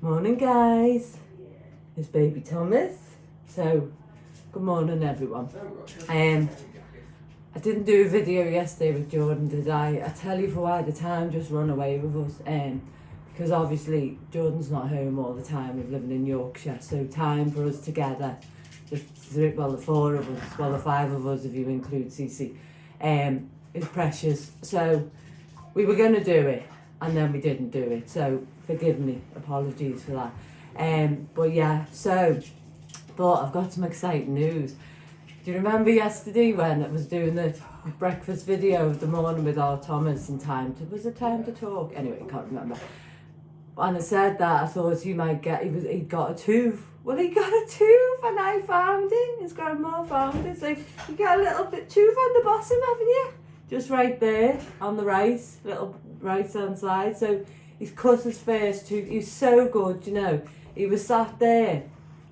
Morning guys, it's baby Thomas. So, good morning everyone. I didn't do a video yesterday with Jordan, did I? I tell you for why, the time just run away with us. Because obviously Jordan's not home all the time, we're living in Yorkshire, so time for us together, the four of us, well the five of us if you include Cece, is precious. So we were going to do it and then we didn't do it, so forgive me, apologies for that. But I've got some exciting news. Do you remember yesterday when I was doing the breakfast video of the morning with our Thomas and was it time to talk? Anyway, I can't remember. And I said that I thought he got a tooth. Well, he got a tooth and I found it. His grandma found it. So you got a little bit tooth on the bottom, haven't you? Just right there on the little right hand side. So he's cut his first tooth. He's so good, you know. He was sat there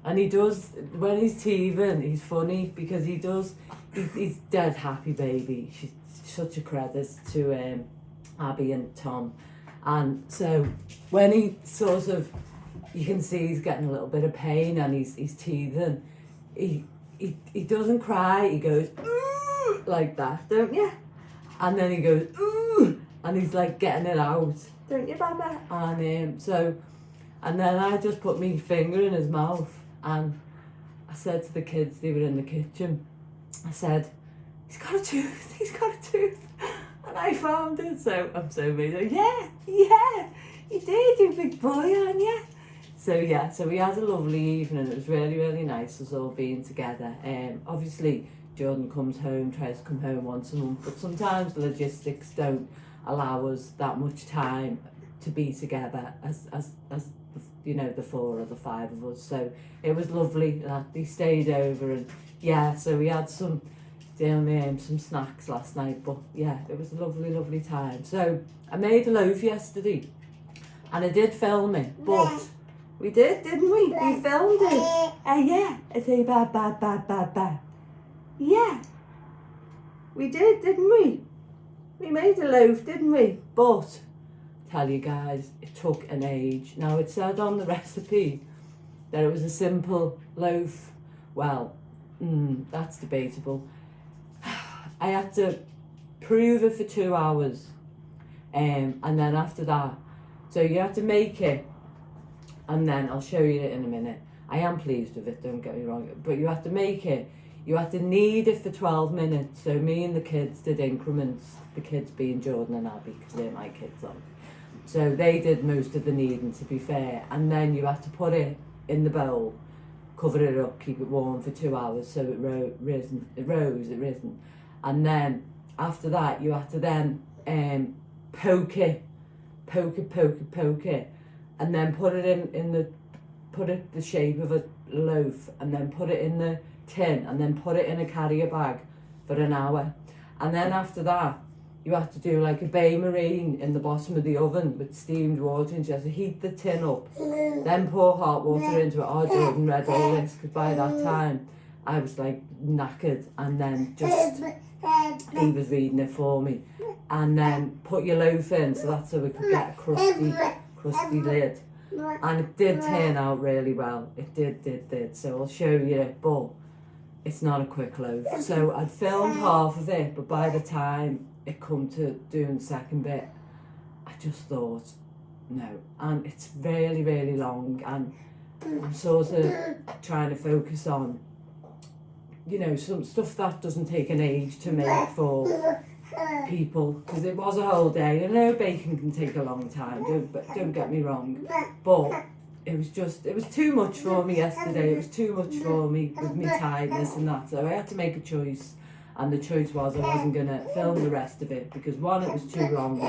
and he does, when he's teething, he's funny because he's dead happy baby. She's such a credit to Abby and Tom. And so when he sort of, you can see he's getting a little bit of pain and he's teething, he doesn't cry, he goes, ooh, like that, don't you? And then he goes, ooh, and he's like getting it out, don't you, Baba? And then I just put my finger in his mouth and I said to the kids, they were in the kitchen, I said, he's got a tooth. And I found it, so I'm so amazed. Yeah, you did, you big boy, aren't you? So we had a lovely evening. It was really, really nice us all being together. Obviously, Jordan tries to come home once a month, but sometimes the logistics don't allow us that much time to be together as you know, the four or the five of us. So it was lovely that he stayed over, and so we had some snacks last night, but it was a lovely time. So I made a loaf yesterday and I did film it, but we did, didn't we? We filmed it. I say ba. Yeah, we did, didn't we? We made a loaf, didn't we? But tell you guys, it took an age. Now it said on the recipe that it was a simple loaf. Well, that's debatable. I had to prove it for 2 hours, and then after that, so you have to make it, and then I'll show you it in a minute. I am pleased with it, don't get me wrong, but you have to make it, you have to knead it for 12 minutes, so me and the kids did increments, the kids being Jordan and Abby, because they're my kids, so they did most of the kneading, to be fair, and then you have to put it in the bowl, cover it up, keep it warm for 2 hours, so it rose. And then after that, you have to then poke it, and then put it the shape of a loaf, and then put it in the tin, and then put it in a carrier bag for an hour. And then after that, you have to do like a bain-marie in the bottom of the oven with steamed water, and you have to heat the tin up, then pour hot water into it. Oh, Jordan read all this, because by that time, I was like knackered, and then he was reading it for me. And then put your loaf in, so that's so we could get a crusty lid. And it did turn out really well. It did. So I'll show you, but it's not a quick loaf. So I'd filmed half of it, but by the time it come to doing the second bit, I just thought, no. And it's really, really long, and I'm sort of trying to focus on, you know, some stuff that doesn't take an age to make for people, because it was a whole day. I know baking can take a long time, don't get me wrong, but it was too much for me yesterday. It was too much for me with me tiredness and that, so I had to make a choice, and the choice was I wasn't going to film the rest of it, because one, it was too long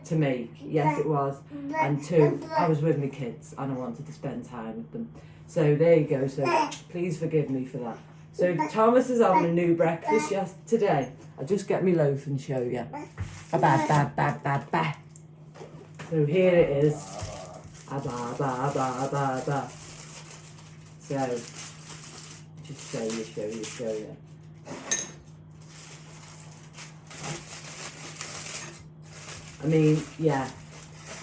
to make, yes it was, and two, I was with my kids and I wanted to spend time with them. So there you go, so please forgive me for that. So Thomas is having a new breakfast today. I'll just get me loaf and show you. So here it is. So just show you. I mean,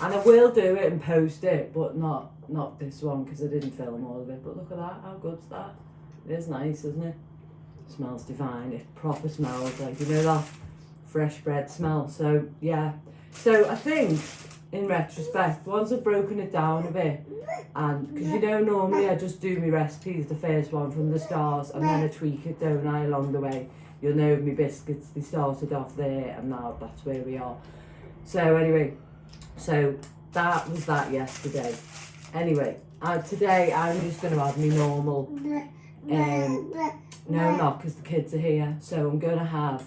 And I will do it and post it, but not this one because I didn't film all of it. But look at that, how good's that? It is nice, isn't it? Smells divine. It proper smells like, you know, that fresh bread smell. So yeah, so I think in retrospect, once I've broken it down a bit, and because you know normally I just do my recipes, the first one from the stars, and then I tweak it, don't I, along the way. You'll know my biscuits, they started off there and now that's where we are. So anyway, so that was that yesterday. Anyway, today I'm just going to have my normal, no, not because the kids are here. So I'm going to have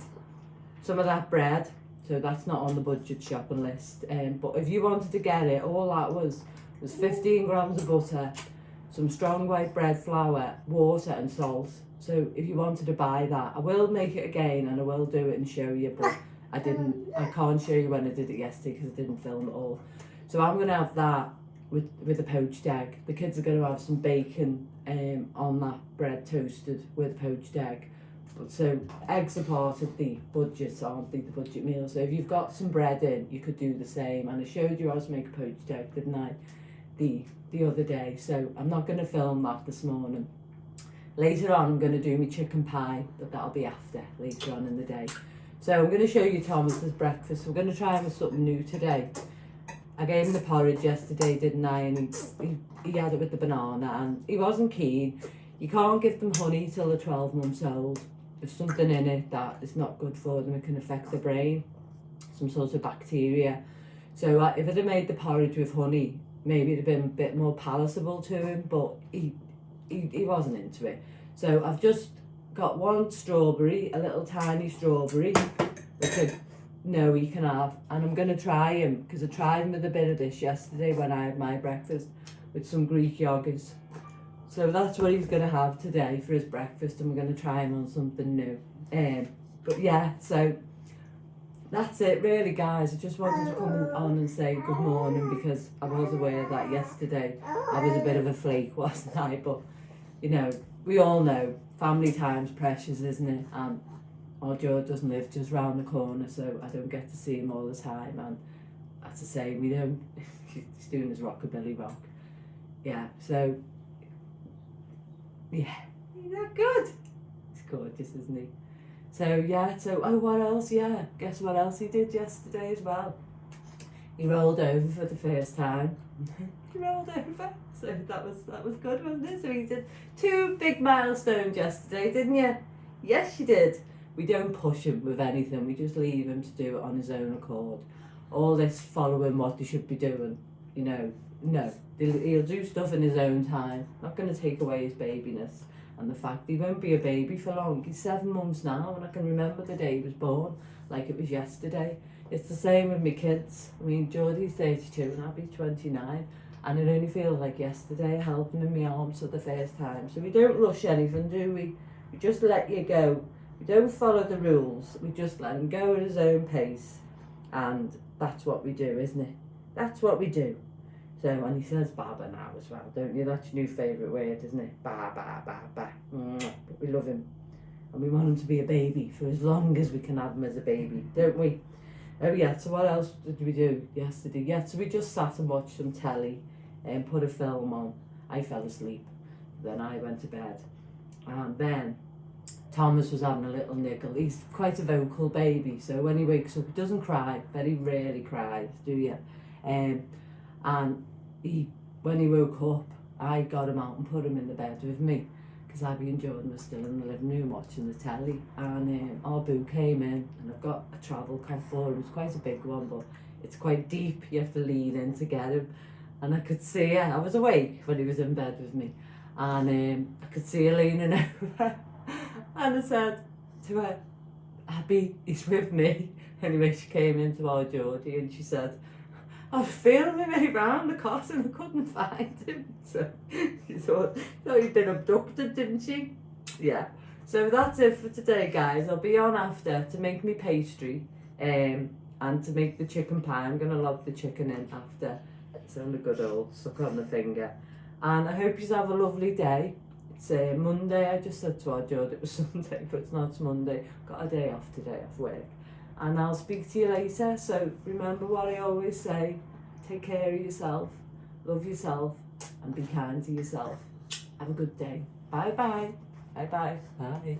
some of that bread. So that's not on the budget shopping list. But if you wanted to get it, all that was 15 grams of butter, some strong white bread flour, water and salt. So if you wanted to buy that, I will make it again and I will do it and show you, but I can't show you when I did it yesterday because I didn't film it all. So I'm going to have that with a poached egg. The kids are going to have some bacon on that bread toasted with a poached egg. So eggs are part of the budget, aren't they, the budget meal. So if you've got some bread in, you could do the same. And I showed you how to make a poached egg, didn't I, the other day. So I'm not going to film that this morning. Later on, I'm going to do my chicken pie, but that'll be after, later on in the day. So I'm going to show you Thomas's breakfast. We're going to try him with something new today. I gave him the porridge yesterday, didn't I? And he had it with the banana, and he wasn't keen. You can't give them honey till they're 12 months old. There's something in it that is not good for them. It can affect the brain, some sort of bacteria. So if I'd have made the porridge with honey, maybe it'd have been a bit more palatable to him, but he wasn't into it. So I've just got one strawberry, a little tiny strawberry, which he can have. And I'm going to try him, because I tried him with a bit of this yesterday when I had my breakfast with some Greek yogurts. So that's what he's going to have today for his breakfast, and we're going to try him on something new. But yeah, so that's it really, guys. I just wanted to come on and say good morning, because I was aware that yesterday I was a bit of a flake, wasn't I? But, you know, we all know family time's precious, isn't it? And our Joe doesn't live just round the corner, so I don't get to see him all the time. And as I say, we don't, he's doing his rockabilly rock. Yeah, so, yeah, he's that good. He's gorgeous, isn't he? So yeah, what else? Yeah, guess what else he did yesterday as well? He rolled over for the first time. He rolled over, so that was good, wasn't it? So he did 2 big milestones yesterday, didn't you? Yes, you did. We don't push him with anything. We just leave him to do it on his own accord. All this following what they should be doing, you know, no. He'll do stuff in his own time. Not going to take away his babiness. And the fact he won't be a baby for long. He's 7 months now, and I can remember the day he was born like it was yesterday. It's the same with my kids. I mean, Geordie's 32 and Abby's 29, and it only feels like yesterday I held him in my arms for the first time. So we don't rush anything, do we? We just let you go. We don't follow the rules. We just let him go at his own pace, and that's what we do, isn't it? That's what we do. So, and he says Baba now as well, don't you? That's your new favourite word, isn't it? Ba, ba, ba, ba. But we love him. And we want him to be a baby for as long as we can have him as a baby, don't we? Oh yeah, so what else did we do yesterday? Yeah, so we just sat and watched some telly and put a film on. I fell asleep. Then I went to bed. And then Thomas was having a little niggle. He's quite a vocal baby, so when he wakes up, he doesn't cry. Very rarely cries, do you? And when he woke up, I got him out and put him in the bed with me, because Abby and Jordan were still in the living room watching the telly, and our boo came in, and I've got a travel cot for him. It's quite a big one, but it's quite deep. You have to lean in to get him, and I could see her. I was awake when he was in bed with me, and I could see her leaning over, and I said to her, Abby, he's with me. Anyway, she came into our Geordie and she said, I was feeling my way around the cot and I couldn't find him. So she thought he'd been abducted, didn't she? Yeah. So that's it for today, guys. I'll be on after to make me pastry and to make the chicken pie. I'm going to lob the chicken in after. It's on a good old suck on the finger. And I hope you have a lovely day. It's Monday. I just said to our George it was Sunday, but it's not, it's Monday. Got a day off today off work. And I'll speak to you later. So remember what I always say, take care of yourself, love yourself, and be kind to yourself. Have a good day. Bye bye. Bye bye. Bye.